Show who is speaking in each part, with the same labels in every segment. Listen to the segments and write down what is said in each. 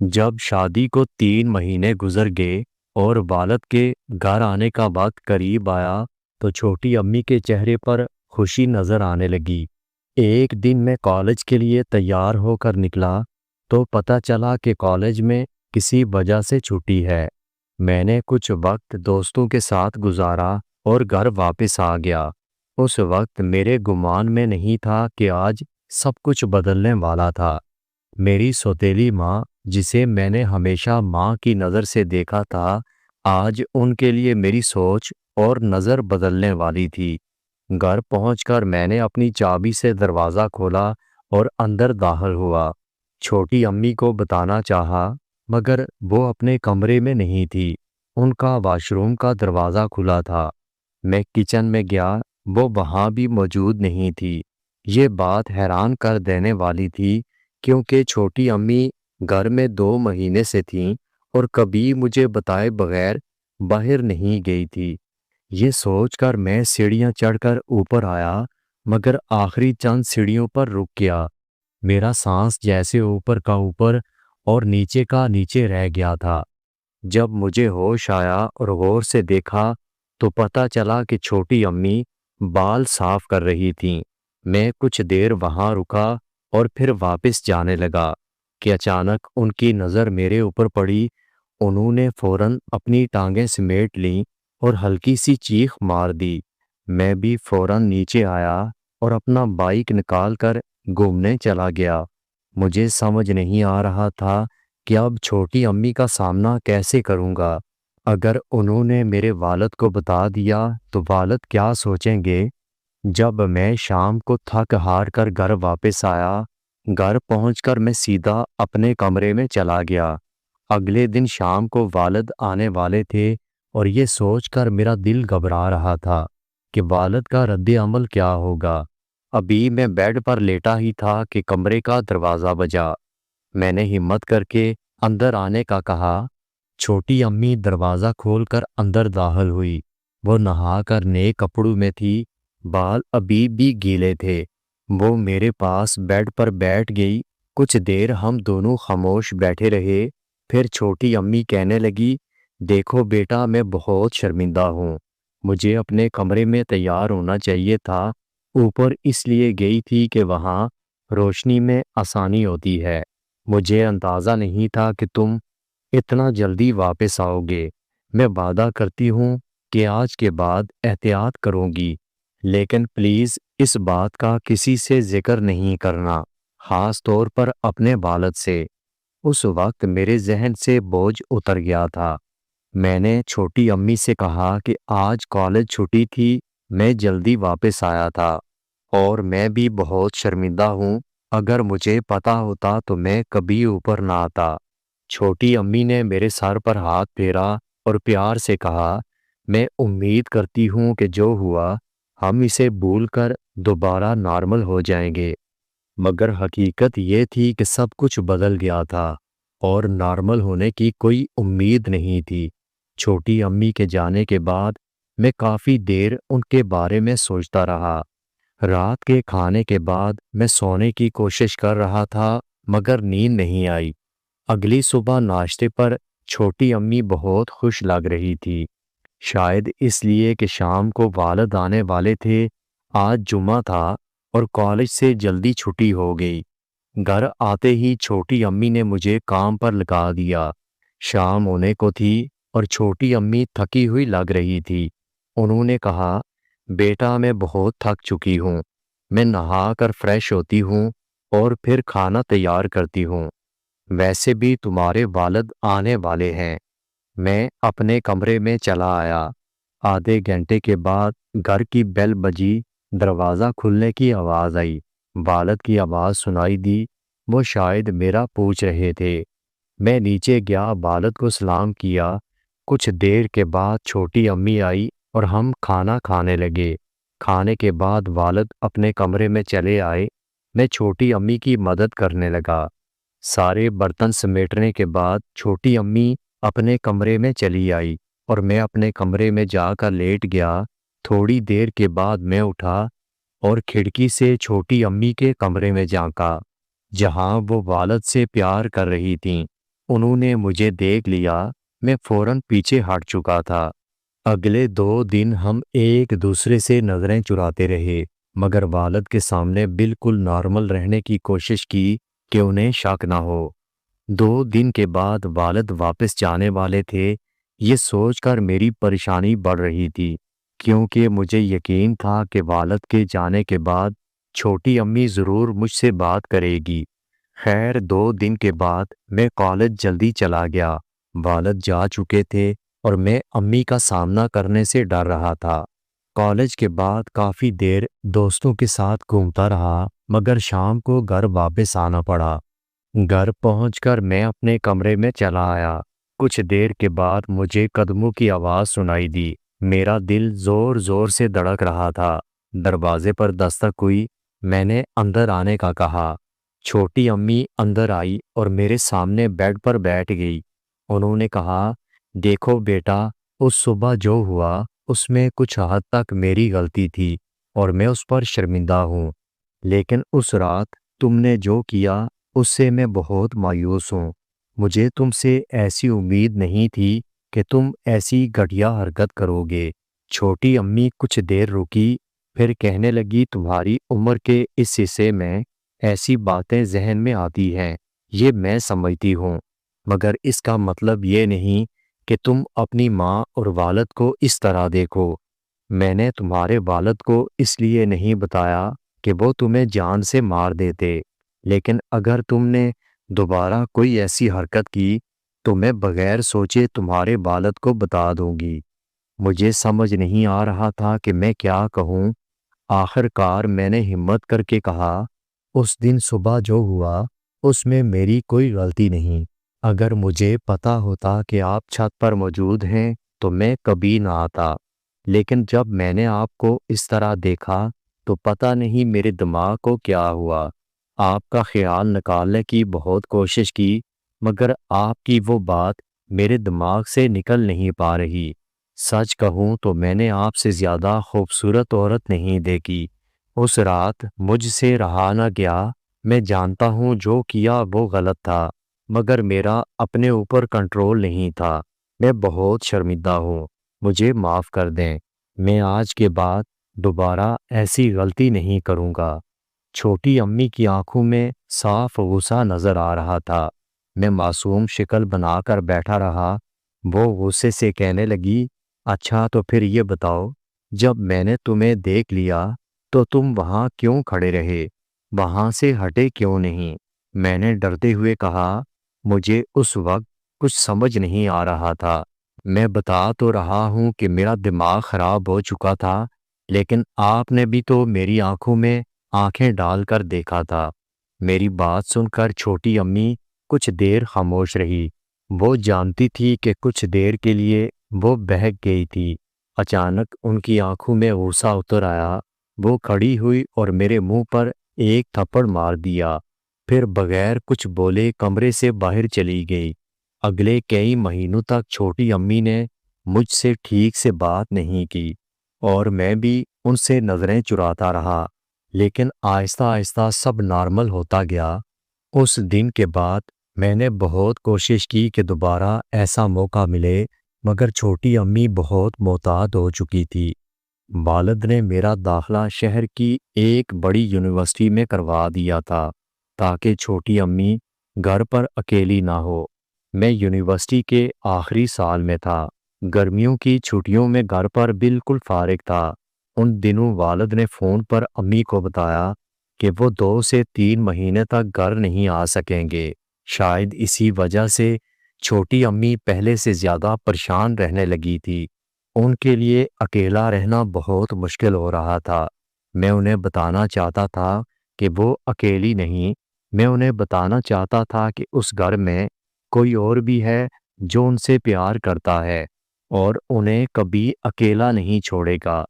Speaker 1: جب شادی کو 3 مہینے گزر گئے اور والد کے گھر آنے کا وقت قریب آیا تو چھوٹی امی کے چہرے پر خوشی نظر آنے لگی۔ ایک دن میں کالج کے لیے تیار ہو کر نکلا تو پتہ چلا کہ کالج میں کسی وجہ سے چھٹی ہے۔ میں نے کچھ وقت دوستوں کے ساتھ گزارا اور گھر واپس آ گیا۔ اس وقت میرے گمان میں نہیں تھا کہ آج سب کچھ بدلنے والا تھا۔ میری سوتیلی ماں، جسے میں نے ہمیشہ ماں کی نظر سے دیکھا تھا، آج ان کے لیے میری سوچ اور نظر بدلنے والی تھی۔ گھر پہنچ کر میں نے اپنی چابی سے دروازہ کھولا اور اندر داخل ہوا۔ چھوٹی امی کو بتانا چاہا مگر وہ اپنے کمرے میں نہیں تھی۔ ان کا واش روم کا دروازہ کھلا تھا۔ میں کچن میں گیا، وہ وہاں بھی موجود نہیں تھی۔ یہ بات حیران کر دینے والی تھی کیونکہ چھوٹی امی گھر میں 2 مہینے سے تھیں اور کبھی مجھے بتائے بغیر باہر نہیں گئی تھی۔ یہ سوچ کر میں سیڑھیاں چڑھ کر اوپر آیا مگر آخری چند سیڑھیوں پر رک گیا۔ میرا سانس جیسے اوپر کا اوپر اور نیچے کا نیچے رہ گیا تھا۔ جب مجھے ہوش آیا اور غور سے دیکھا تو پتہ چلا کہ چھوٹی امی بال صاف کر رہی تھیں۔ میں کچھ دیر وہاں رکا اور پھر واپس جانے لگا کہ اچانک ان کی نظر میرے اوپر پڑی۔ انہوں نے فوراً اپنی ٹانگیں سمیٹ لیں اور ہلکی سی چیخ مار دی۔ میں بھی فوراً نیچے آیا اور اپنا بائک نکال کر گھومنے چلا گیا۔ مجھے سمجھ نہیں آ رہا تھا کہ اب چھوٹی امی کا سامنا کیسے کروں گا۔ اگر انہوں نے میرے والد کو بتا دیا تو والد کیا سوچیں گے؟ جب میں شام کو تھک ہار کر گھر واپس آیا، گھر پہنچ کر میں سیدھا اپنے کمرے میں چلا گیا۔ اگلے دن شام کو والد آنے والے تھے اور یہ سوچ کر میرا دل گھبرا رہا تھا کہ والد کا رد عمل کیا ہوگا۔ ابھی میں بیڈ پر لیٹا ہی تھا کہ کمرے کا دروازہ بجا۔ میں نے ہمت کر کے اندر آنے کا کہا۔ چھوٹی امی دروازہ کھول کر اندر داخل ہوئی۔ وہ نہا کر نئے کپڑوں میں تھی، بال ابھی بھی گیلے تھے۔ وہ میرے پاس بیڈ پر بیٹھ گئی۔ کچھ دیر ہم دونوں خاموش بیٹھے رہے، پھر چھوٹی امی کہنے لگی، دیکھو بیٹا، میں بہت شرمندہ ہوں۔ مجھے اپنے کمرے میں تیار ہونا چاہیے تھا۔ اوپر اس لیے گئی تھی کہ وہاں روشنی میں آسانی ہوتی ہے۔ مجھے اندازہ نہیں تھا کہ تم اتنا جلدی واپس آؤ گے۔ میں وعدہ کرتی ہوں کہ آج کے بعد احتیاط کروں گی، لیکن پلیز اس بات کا کسی سے ذکر نہیں کرنا، خاص طور پر اپنے والد سے۔ اس وقت میرے ذہن سے بوجھ اتر گیا تھا۔ میں نے چھوٹی امی سے کہا کہ آج کالج چھٹی تھی، میں جلدی واپس آیا تھا اور میں بھی بہت شرمندہ ہوں۔ اگر مجھے پتہ ہوتا تو میں کبھی اوپر نہ آتا۔ چھوٹی امی نے میرے سر پر ہاتھ پھیرا اور پیار سے کہا، میں امید کرتی ہوں کہ جو ہوا ہم اسے بھول کر دوبارہ نارمل ہو جائیں گے۔ مگر حقیقت یہ تھی کہ سب کچھ بدل گیا تھا اور نارمل ہونے کی کوئی امید نہیں تھی۔ چھوٹی امی کے جانے کے بعد میں کافی دیر ان کے بارے میں سوچتا رہا۔ رات کے کھانے کے بعد میں سونے کی کوشش کر رہا تھا مگر نیند نہیں آئی۔ اگلی صبح ناشتے پر چھوٹی امی بہت خوش لگ رہی تھی، شاید اس لیے کہ شام کو والد آنے والے تھے۔ آج جمعہ تھا اور کالج سے جلدی چھٹی ہو گئی۔ گھر آتے ہی چھوٹی امی نے مجھے کام پر لگا دیا۔ شام ہونے کو تھی اور چھوٹی امی تھکی ہوئی لگ رہی تھی۔ انہوں نے کہا، بیٹا میں بہت تھک چکی ہوں، میں نہا کر فریش ہوتی ہوں اور پھر کھانا تیار کرتی ہوں۔ ویسے بھی تمہارے والد آنے والے ہیں۔ میں اپنے کمرے میں چلا آیا۔ آدھے گھنٹے کے بعد گھر کی بیل بجی، دروازہ کھلنے کی آواز آئی۔ والد کی آواز سنائی دی، وہ شاید میرا پوچھ رہے تھے۔ میں نیچے گیا، والد کو سلام کیا۔ کچھ دیر کے بعد چھوٹی امی آئی اور ہم کھانا کھانے لگے۔ کھانے کے بعد والد اپنے کمرے میں چلے آئے۔ میں چھوٹی امی کی مدد کرنے لگا۔ سارے برتن سمیٹنے کے بعد چھوٹی امی اپنے کمرے میں چلی آئی اور میں اپنے کمرے میں جا کر لیٹ گیا۔ تھوڑی دیر کے بعد میں اٹھا اور کھڑکی سے چھوٹی امی کے کمرے میں جھانکا، جہاں وہ والد سے پیار کر رہی تھیں۔ انہوں نے مجھے دیکھ لیا، میں فوراً پیچھے ہٹ چکا تھا۔ اگلے 2 دن ہم ایک دوسرے سے نظریں چراتے رہے، مگر والد کے سامنے بالکل نارمل رہنے کی کوشش کی کہ انہیں شک نہ ہو۔ 2 دن کے بعد والد واپس جانے والے تھے۔ یہ سوچ کر میری پریشانی بڑھ رہی تھی، کیونکہ مجھے یقین تھا کہ والد کے جانے کے بعد چھوٹی امی ضرور مجھ سے بات کرے گی۔ خیر 2 دن کے بعد میں کالج جلدی چلا گیا۔ والد جا چکے تھے اور میں امی کا سامنا کرنے سے ڈر رہا تھا۔ کالج کے بعد کافی دیر دوستوں کے ساتھ گھومتا رہا، مگر شام کو گھر واپس آنا پڑا۔ گھر پہنچ کر میں اپنے کمرے میں چلا آیا۔ کچھ دیر کے بعد مجھے قدموں کی آواز سنائی دی۔ میرا دل زور زور سے دھڑک رہا تھا۔ دروازے پر دستک ہوئی۔ میں نے اندر آنے کا کہا۔ چھوٹی امی اندر آئی اور میرے سامنے بیڈ پر بیٹھ گئی۔ انہوں نے کہا، دیکھو بیٹا، اس صبح جو ہوا اس میں کچھ حد تک میری غلطی تھی اور میں اس پر شرمندہ ہوں، لیکن اس رات تم نے جو کیا اس سے میں بہت مایوس ہوں۔ مجھے تم سے ایسی امید نہیں تھی کہ تم ایسی گھٹیا حرکت کرو گے۔ چھوٹی امی کچھ دیر رکی، پھر کہنے لگی، تمہاری عمر کے اس حصے میں ایسی باتیں ذہن میں آتی ہیں، یہ میں سمجھتی ہوں، مگر اس کا مطلب یہ نہیں کہ تم اپنی ماں اور والد کو اس طرح دیکھو۔ میں نے تمہارے والد کو اس لیے نہیں بتایا کہ وہ تمہیں جان سے مار دیتے، لیکن اگر تم نے دوبارہ کوئی ایسی حرکت کی تو میں بغیر سوچے تمہارے والد کو بتا دوں گی۔ مجھے سمجھ نہیں آ رہا تھا کہ میں کیا کہوں۔ آخر کار میں نے ہمت کر کے کہا، اس دن صبح جو ہوا اس میں میری کوئی غلطی نہیں۔ اگر مجھے پتا ہوتا کہ آپ چھت پر موجود ہیں تو میں کبھی نہ آتا، لیکن جب میں نے آپ کو اس طرح دیکھا تو پتہ نہیں میرے دماغ کو کیا ہوا۔ آپ کا خیال نکالنے کی بہت کوشش کی، مگر آپ کی وہ بات میرے دماغ سے نکل نہیں پا رہی۔ سچ کہوں تو میں نے آپ سے زیادہ خوبصورت عورت نہیں دیکھی۔ اس رات مجھ سے رہا نہ گیا۔ میں جانتا ہوں جو کیا وہ غلط تھا، مگر میرا اپنے اوپر کنٹرول نہیں تھا۔ میں بہت شرمندہ ہوں، مجھے معاف کر دیں۔ میں آج کے بعد دوبارہ ایسی غلطی نہیں کروں گا۔ چھوٹی امی کی آنکھوں میں صاف غصہ نظر آ رہا تھا۔ میں معصوم شکل بنا کر بیٹھا رہا۔ وہ غصے سے کہنے لگی، اچھا تو پھر یہ بتاؤ، جب میں نے تمہیں دیکھ لیا تو تم وہاں کیوں کھڑے رہے؟ وہاں سے ہٹے کیوں نہیں؟ میں نے ڈرتے ہوئے کہا، مجھے اس وقت کچھ سمجھ نہیں آ رہا تھا۔ میں بتا تو رہا ہوں کہ میرا دماغ خراب ہو چکا تھا، لیکن آپ نے بھی تو میری آنکھوں میں آنکھیں ڈال کر دیکھا تھا۔ میری بات سن کر چھوٹی امی کچھ دیر خاموش رہی۔ وہ جانتی تھی کہ کچھ دیر کے لیے وہ بہک گئی تھی۔ اچانک ان کی آنکھوں میں غصہ اتر آیا۔ وہ کھڑی ہوئی اور میرے منہ پر ایک تھپڑ مار دیا، پھر بغیر کچھ بولے کمرے سے باہر چلی گئی۔ اگلے کئی مہینوں تک چھوٹی امی نے مجھ سے ٹھیک سے بات نہیں کی اور میں بھی ان سے نظریں چراتا رہا، لیکن آہستہ آہستہ سب نارمل ہوتا گیا۔ اس دن کے بعد میں نے بہت کوشش کی کہ دوبارہ ایسا موقع ملے، مگر چھوٹی امی بہت محتاط ہو چکی تھی۔ والد نے میرا داخلہ شہر کی ایک بڑی یونیورسٹی میں کروا دیا تھا تاکہ چھوٹی امی گھر پر اکیلی نہ ہو۔ میں یونیورسٹی کے آخری سال میں تھا۔ گرمیوں کی چھٹیوں میں گھر پر بالکل فارغ تھا۔ ان دنوں والد نے فون پر امی کو بتایا کہ وہ 2 سے 3 مہینے تک گھر نہیں آ سکیں گے۔ شاید اسی وجہ سے چھوٹی امی پہلے سے زیادہ پریشان رہنے لگی تھی۔ ان کے لیے اکیلا رہنا بہت مشکل ہو رہا تھا۔ میں انہیں بتانا چاہتا تھا کہ وہ اکیلی نہیں، میں انہیں بتانا چاہتا تھا کہ اس گھر میں کوئی اور بھی ہے جو ان سے پیار کرتا ہے اور انہیں کبھی اکیلا نہیں چھوڑے گا۔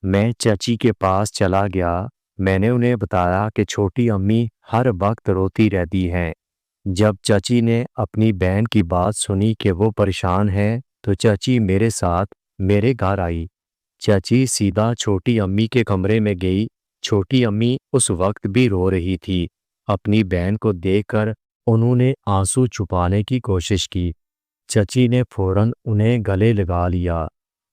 Speaker 1: میں چچی کے پاس چلا گیا۔ میں نے انہیں بتایا کہ چھوٹی امی ہر وقت روتی رہتی ہیں۔ جب چچی نے اپنی بہن کی بات سنی کہ وہ پریشان ہے تو چچی میرے ساتھ میرے گھر آئی۔ چچی سیدھا چھوٹی امی کے کمرے میں گئی۔ چھوٹی امی اس وقت بھی رو رہی تھی۔ اپنی بہن کو دیکھ کر انہوں نے آنسو چھپانے کی کوشش کی۔ چچی نے فوراً انہیں گلے لگا لیا۔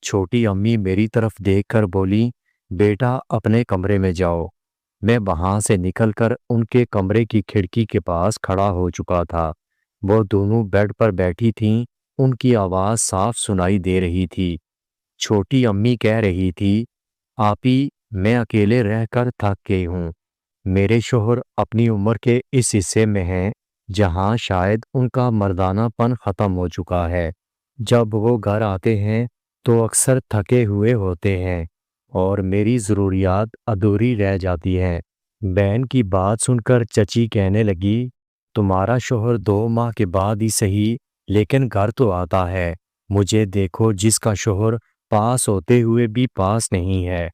Speaker 1: چھوٹی امی میری طرف دیکھ کر بولی، بیٹا اپنے کمرے میں جاؤ۔ میں وہاں سے نکل کر ان کے کمرے کی کھڑکی کے پاس کھڑا ہو چکا تھا۔ وہ دونوں بیڈ پر بیٹھی تھیں، ان کی آواز صاف سنائی دے رہی تھی۔ چھوٹی امی کہہ رہی تھی، آپی میں اکیلے رہ کر تھک گئی ہوں۔ میرے شوہر اپنی عمر کے اس حصے میں ہیں جہاں شاید ان کا مردانہ پن ختم ہو چکا ہے۔ جب وہ گھر آتے ہیں تو اکثر تھکے ہوئے ہوتے ہیں اور میری ضروریات ادھوری رہ جاتی ہیں۔ بہن کی بات سن کر چچی کہنے لگی، تمہارا شوہر 2 ماہ کے بعد ہی صحیح لیکن گھر تو آتا ہے۔ مجھے دیکھو جس کا شوہر پاس ہوتے ہوئے بھی پاس نہیں ہے۔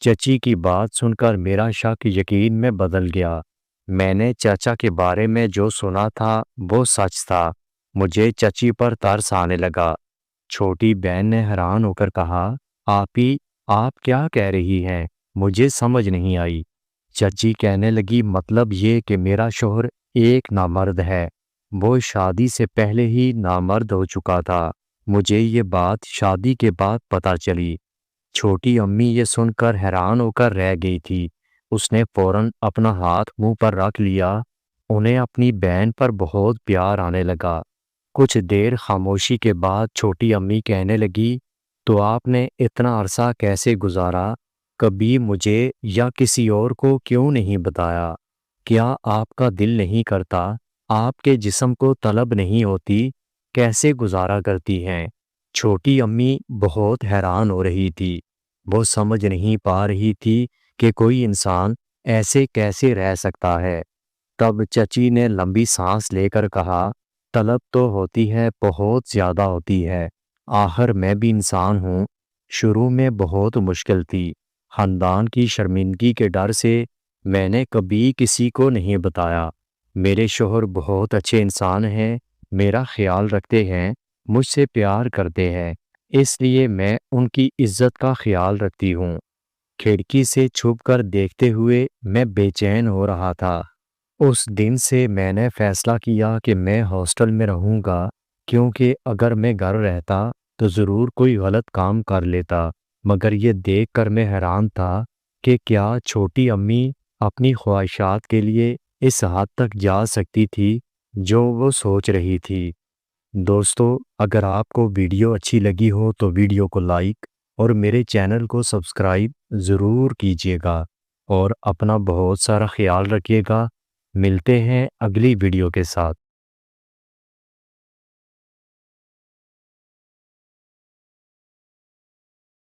Speaker 1: چچی کی بات سن کر میرا شک یقین میں بدل گیا۔ میں نے چچا کے بارے میں جو سنا تھا وہ سچ تھا۔ مجھے چچی پر ترس آنے لگا۔ چھوٹی بہن نے حیران ہو کر کہا، آپی آپ کیا کہہ رہی ہیں؟ مجھے سمجھ نہیں آئی۔ چچی کہنے لگی، مطلب یہ کہ میرا شوہر ایک نامرد ہے۔ وہ شادی سے پہلے ہی نامرد ہو چکا تھا۔ مجھے یہ بات شادی کے بعد پتہ چلی۔ چھوٹی امی یہ سن کر حیران ہو کر رہ گئی تھی۔ اس نے فوراً اپنا ہاتھ منہ پر رکھ لیا۔ انہیں اپنی بہن پر بہت پیار آنے لگا۔ کچھ دیر خاموشی کے بعد چھوٹی امی کہنے لگی، تو آپ نے اتنا عرصہ کیسے گزارا؟ کبھی مجھے یا کسی اور کو کیوں نہیں بتایا؟ کیا آپ کا دل نہیں کرتا؟ آپ کے جسم کو طلب نہیں ہوتی؟ کیسے گزارا کرتی ہیں؟ چھوٹی امی بہت حیران ہو رہی تھی۔ وہ سمجھ نہیں پا رہی تھی کہ کوئی انسان ایسے کیسے رہ سکتا ہے۔ تب چچی نے لمبی سانس لے کر کہا، طلب تو ہوتی ہے، بہت زیادہ ہوتی ہے۔ آخر میں بھی انسان ہوں۔ شروع میں بہت مشکل تھی۔ خاندان کی شرمندگی کے ڈر سے میں نے کبھی کسی کو نہیں بتایا۔ میرے شوہر بہت اچھے انسان ہیں، میرا خیال رکھتے ہیں، مجھ سے پیار کرتے ہیں، اس لیے میں ان کی عزت کا خیال رکھتی ہوں۔ کھڑکی سے چھپ کر دیکھتے ہوئے میں بے چین ہو رہا تھا۔ اس دن سے میں نے فیصلہ کیا کہ میں ہاسٹل میں رہوں گا، کیونکہ اگر میں گھر رہتا تو ضرور کوئی غلط کام کر لیتا۔ مگر یہ دیکھ کر میں حیران تھا کہ کیا چھوٹی امی اپنی خواہشات کے لیے اس حد تک جا سکتی تھی جو وہ سوچ رہی تھی۔ دوستو، اگر آپ کو ویڈیو اچھی لگی ہو تو ویڈیو کو لائک اور میرے چینل کو سبسکرائب ضرور کیجیے گا اور اپنا بہت سارا خیال رکھیے گا۔ ملتے ہیں اگلی ویڈیو کے ساتھ۔